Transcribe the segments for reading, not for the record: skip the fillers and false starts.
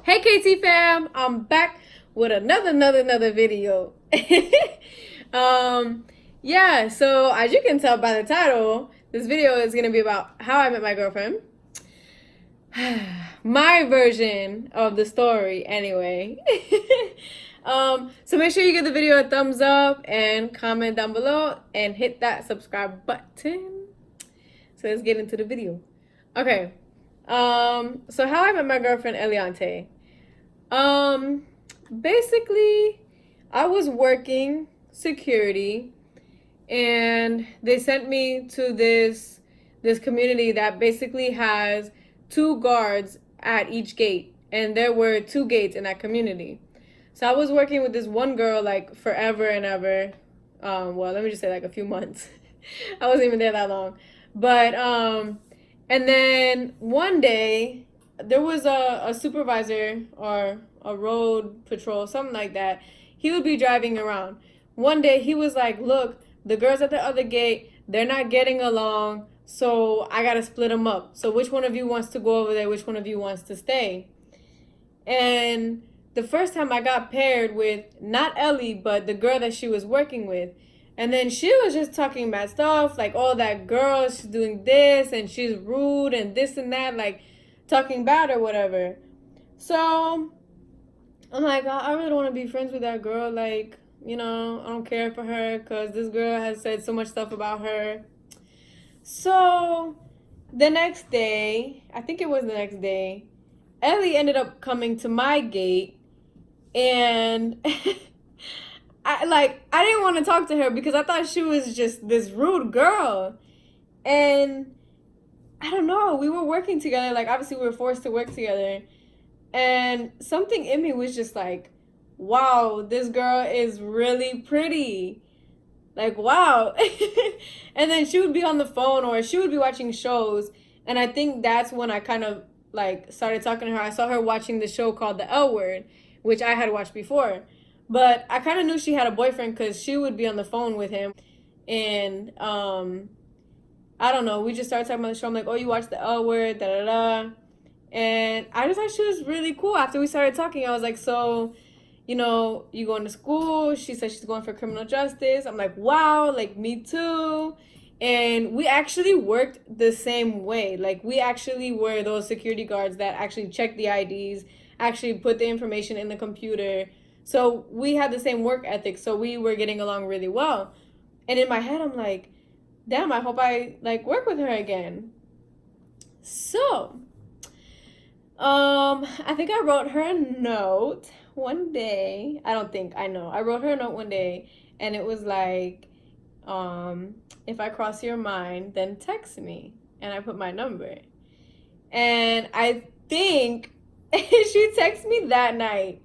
Hey KT fam, I'm back with another video. um yeah, so as you can tell by the title, this video is gonna be about how I met my girlfriend. My version of the story anyway. So make sure you give the video a thumbs up and comment down below and hit that subscribe button. So let's get into the video. Okay. So how I met my girlfriend Eliante. Um, Basically, I was working security, and they sent me to this community that basically has two guards at each gate, and there were two gates in that community. So I was working with this one girl like forever and ever. Well, let me just say like a few months. I wasn't even there that long, but and then one day there was a supervisor or a road patrol, something like that. He would be driving around. One day he was like, "Look, the girls at the other gate, they're not getting along, so I gotta split them up. So which one of you wants to go over there? Which one of you wants to stay?" And the first time I got paired with not Ellie, but the girl that she was working with. And then she was just talking bad stuff, like, oh, that girl, she's doing this and she's rude and this and that, like talking bad or whatever. So I'm like, I really don't want to be friends with that girl. Like, I don't care for her because this girl has said so much stuff about her. So the next day, I think it was the next day, Ellie ended up coming to my gate, and I didn't want to talk to her because I thought she was just this rude girl. And I don't know, we were working together, like obviously we were forced to work together. And something in me was just like, wow, this girl is really pretty. Like, wow. And then she would be on the phone or she would be watching shows. And I think that's when I kind of like started talking to her. I saw her watching the show called The L Word, which I had watched before. But I kind of knew she had a boyfriend because she would be on the phone with him. And I don't know, we just started talking about the show. I'm like, oh, you watched The L Word, da da da. And I just thought she was really cool. After we started talking, I was like, so, you going to school? She said she's going for criminal justice. I'm like, wow, like me too. And we actually worked the same way. Like, we actually were those security guards that actually checked the IDs, actually put the information in the computer. So we had the same work ethic. So we were getting along really well. And in my head, I'm like, damn, I hope I like work with her again. So I think I wrote her a note one day. I don't think, I know. I wrote her a note one day and it was like, if I cross your mind, then text me. And I put my number. And I think she texted me that night.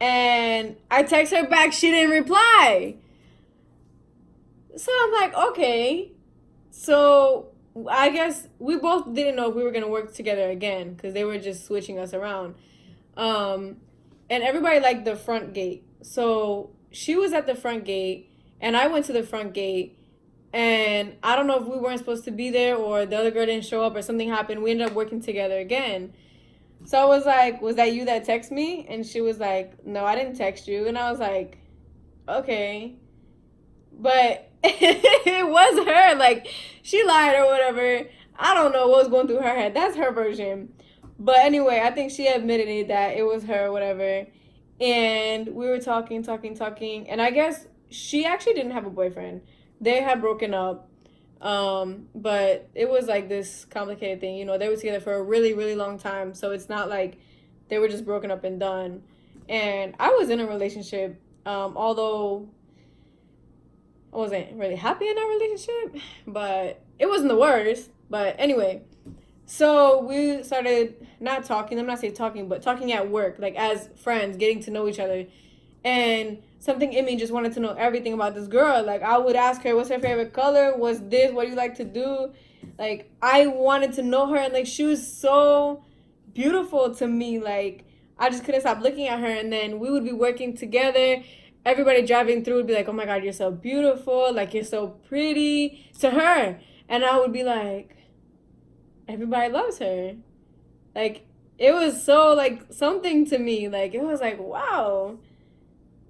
And I text her back, she didn't reply. So I'm like, okay. So I guess we both didn't know if we were gonna work together again because they were just switching us around. And everybody liked the front gate. So she was at the front gate, and I went to the front gate. And I don't know if we weren't supposed to be there or the other girl didn't show up or something happened. We ended up working together again. So I was like, was that you that texted me? And she was like, no, I didn't text you. And I was like, okay. But it was her. Like, she lied or whatever. I don't know what was going through her head. That's her version. But anyway, I think she admitted it that it was her or whatever. And we were talking. And I guess she actually didn't have a boyfriend. They had broken up. But it was like this complicated thing. They were together for a really, really long time. So it's not like they were just broken up and done. And I was in a relationship, although I wasn't really happy in that relationship, but it wasn't the worst. But anyway, so we started not talking. I'm not saying talking, but talking at work, like as friends, getting to know each other. And something in me just wanted to know everything about this girl. Like, I would ask her, what's her favorite color? What's this? What do you like to do? Like, I wanted to know her. And, like, she was so beautiful to me. Like, I just couldn't stop looking at her. And then we would be working together. Everybody driving through would be like, oh, my God, you're so beautiful. Like, you're so pretty to her. And I would be like, everybody loves her. Like, it was so like something to me. Like it was like, wow,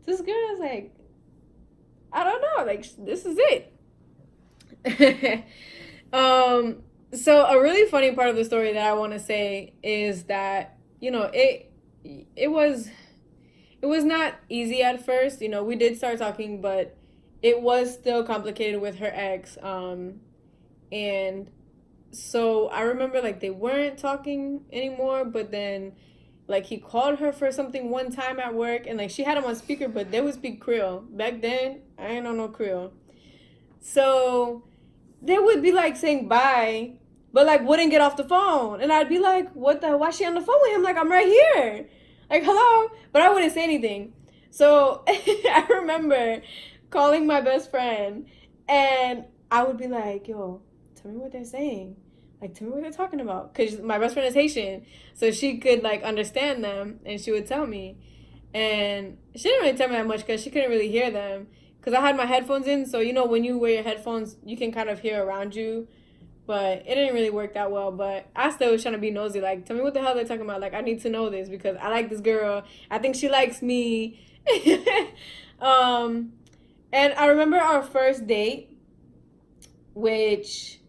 this girl is like, I don't know, like this is it. So a really funny part of the story that I want to say is that, it was not easy at first. We did start talking, but it was still complicated with her ex. And so I remember like they weren't talking anymore, but then like he called her for something one time at work, and like she had him on speaker, but they would speak Creole. Back then, I ain't know no Creole. So they would be like saying bye, but like wouldn't get off the phone. And I'd be like, what the, why is she on the phone with him? Like, I'm right here. Like, hello? But I wouldn't say anything. So I remember calling my best friend, and I would be like, yo, tell me what they're saying. Like, tell me what they're talking about. Because my best friend is Haitian. So she could like understand them, and she would tell me. And she didn't really tell me that much because she couldn't really hear them. Because I had my headphones in. So, when you wear your headphones, you can kind of hear around you. But it didn't really work that well. But I still was trying to be nosy. Like, tell me what the hell they're talking about. Like, I need to know this because I like this girl. I think she likes me. um, and I remember our first date, which,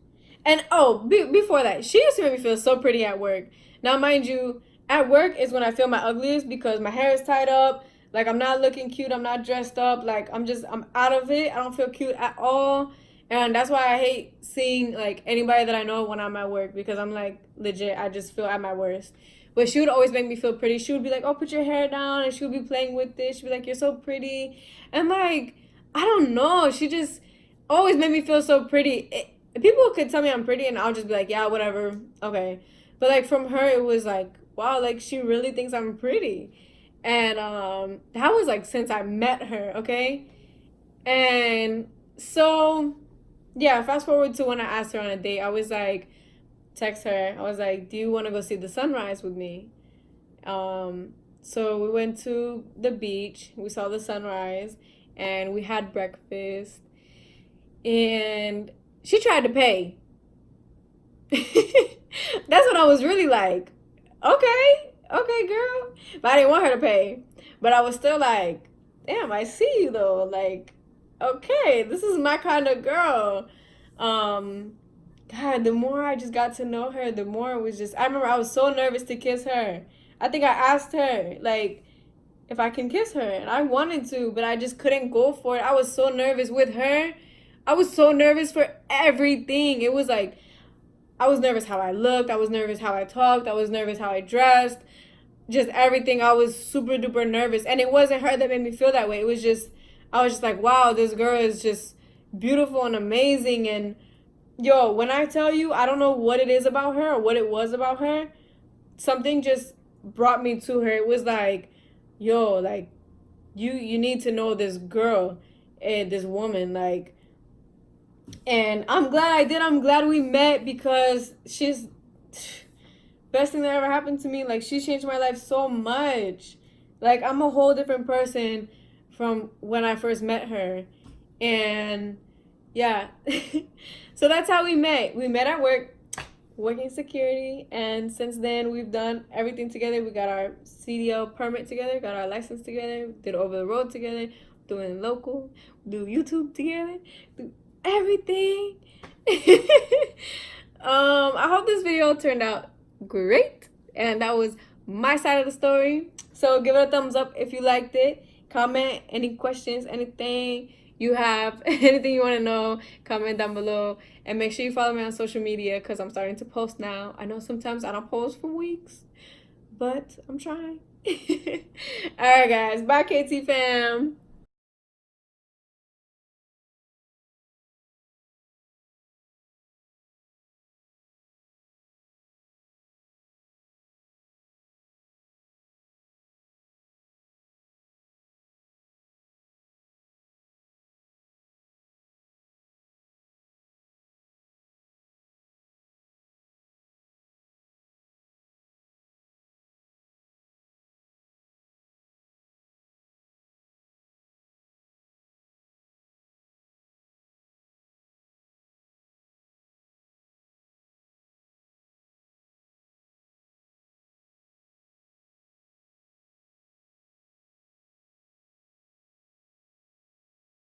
and oh, before that, she used to make me feel so pretty at work. Now, mind you, at work is when I feel my ugliest because my hair is tied up. Like, I'm not looking cute. I'm not dressed up. Like, I'm out of it. I don't feel cute at all. And that's why I hate seeing, like, anybody that I know when I'm at work because I'm, like, legit, I just feel at my worst. But she would always make me feel pretty. She would be like, oh, put your hair down. And she would be playing with it. She'd be like, you're so pretty. And, like, I don't know. She just always made me feel so pretty. People could tell me I'm pretty and I'll just be like, yeah, whatever. Okay. But, like, from her, it was like, wow, like, she really thinks I'm pretty. And that was, like, since I met her, okay? And so, yeah, fast forward to when I asked her on a date, I was like, text her. I was like, do you want to go see the sunrise with me? So we went to the beach. We saw the sunrise, and we had breakfast. And she tried to pay. That's when I was really like, okay, okay, girl. But I didn't want her to pay. But I was still like, damn, I see you though. Like, okay, this is my kind of girl. Um, God, the more I just got to know her, the more it was just. I remember I was so nervous to kiss her. I think I asked her like if I can kiss her, and I wanted to, but I just couldn't go for it. I was so nervous with her. I was so nervous for everything. It was like I was nervous how I looked. I was nervous how I talked. I was nervous how I dressed. Just everything. I was super duper nervous, and it wasn't her that made me feel that way. It was just I was just like, wow, this girl is just beautiful and amazing. And yo, when I tell you, I don't know what it is about her or what it was about her. Something just brought me to her. It was like, yo, like you need to know this girl and this woman, like. And I'm glad I did. I'm glad we met because she's best thing that ever happened to me. Like, she changed my life so much. Like, I'm a whole different person from when I first met her. And yeah. So that's how we met. We met at work, working security, and since then we've done everything together. We got our CDL permit together, got our license together, did over the road together, doing local, do YouTube together, do everything. I hope this video turned out great, and that was my side of the story. So give it a thumbs up if you liked it. Comment any questions, anything you have, anything you want to know, comment down below. And make sure you follow me on social media because I'm starting to post now. I know sometimes I don't post for weeks, but I'm trying. All right, guys. Bye, KT fam.